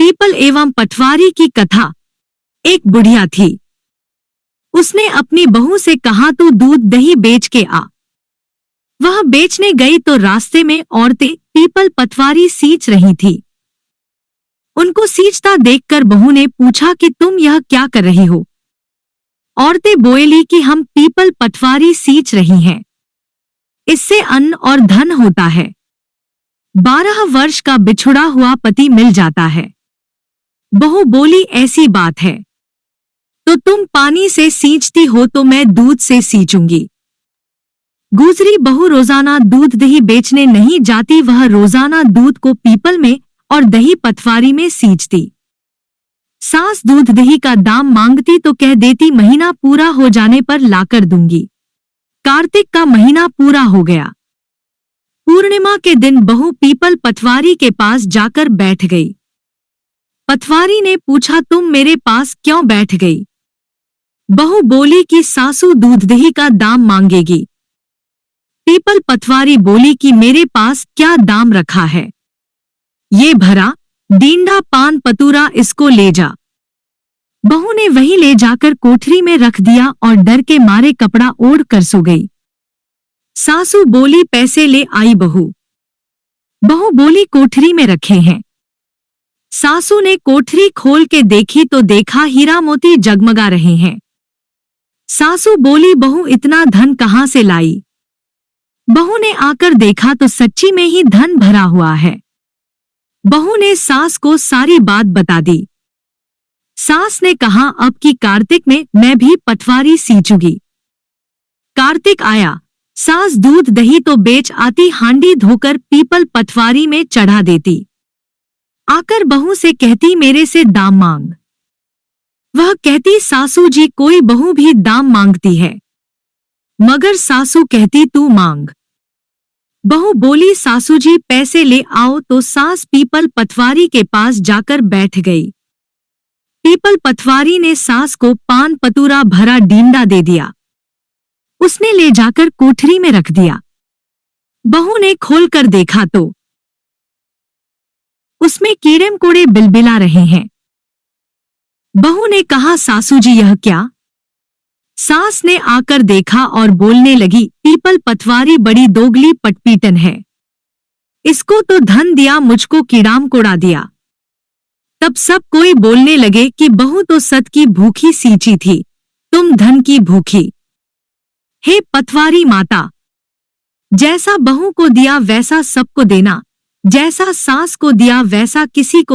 People एवं पटवारी की कथा। एक बुढ़िया थी। उसने अपनी बहू से कहा तू दूध दही बेच के आ। वह बेचने गई तो रास्ते में औरतें पीपल पटवारी सींच रही थी। उनको सींचता देखकर बहू ने पूछा कि तुम यह क्या कर रही हो। औरतें बोली कि हम पीपल पटवारी सींच रही हैं, इससे अन्न और धन होता है। 12 वर्ष का बिछुड़ा हुआ पति मिल जाता है। बहू बोली ऐसी बात है तो तुम पानी से सींचती हो तो मैं दूध से सींचूंगी। गुजरी बहू रोजाना दूध दही बेचने नहीं जाती, वह रोजाना दूध को पीपल में और दही पटवारी में सींचती। सास दूध दही का दाम मांगती तो कह देती महीना पूरा हो जाने पर लाकर दूंगी। कार्तिक का महीना पूरा हो गया। पूर्णिमा के दिन बहू पीपल पटवारी के पास जाकर बैठ गई। पटवारी ने पूछा तुम मेरे पास क्यों बैठ गई। बहू बोली कि सासू दूध दही का दाम मांगेगी। पीपल पटवारी बोली कि मेरे पास क्या दाम रखा है, ये भरा डींडा पान पतूरा, इसको ले जा। बहू ने वही ले जाकर कोठरी में रख दिया और डर के मारे कपड़ा ओढ़ कर सो गई। सासू बोली पैसे ले आई बहू। बहू बोली कोठरी में रखे हैं। सासू ने कोठरी खोल के देखी तो देखा हीरा मोती जगमगा रहे हैं। सासू बोली बहू इतना धन कहाँ से लाई। बहू ने आकर देखा तो सच्ची में ही धन भरा हुआ है। बहू ने सास को सारी बात बता दी। सास ने कहा अब की कार्तिक में मैं भी पटवारी सींचूंगी। कार्तिक आया, सास दूध दही तो बेच आती, हांडी धोकर पीपल पटवारी में चढ़ा देती। आकर बहू से कहती मेरे से दाम मांग। वह कहती सासू जी कोई बहू भी दाम मांगती है, मगर सासू कहती तू मांग। बहू बोली सासू जी पैसे ले आओ, तो सास पीपल पटवारी के पास जाकर बैठ गई। पीपल पटवारी ने सास को पान पतूरा भरा डींडा दे दिया। उसने ले जाकर कोठरी में रख दिया। बहू ने खोलकर देखा तो उसमें कीड़े मकोड़े बिलबिला रहे हैं। बहू ने कहा सासू जी यह क्या। सास ने आकर देखा और बोलने लगी पीपल पटवारी बड़ी दोगली पटपीटन है, इसको तो धन दिया, मुझको कीड़ा मकोड़ा दिया। तब सब कोई बोलने लगे कि बहू तो सत की भूखी सींची थी, तुम धन की भूखी। हे पटवारी माता, जैसा बहू को दिया वैसा सबको देना, जैसा सास को दिया वैसा किसी को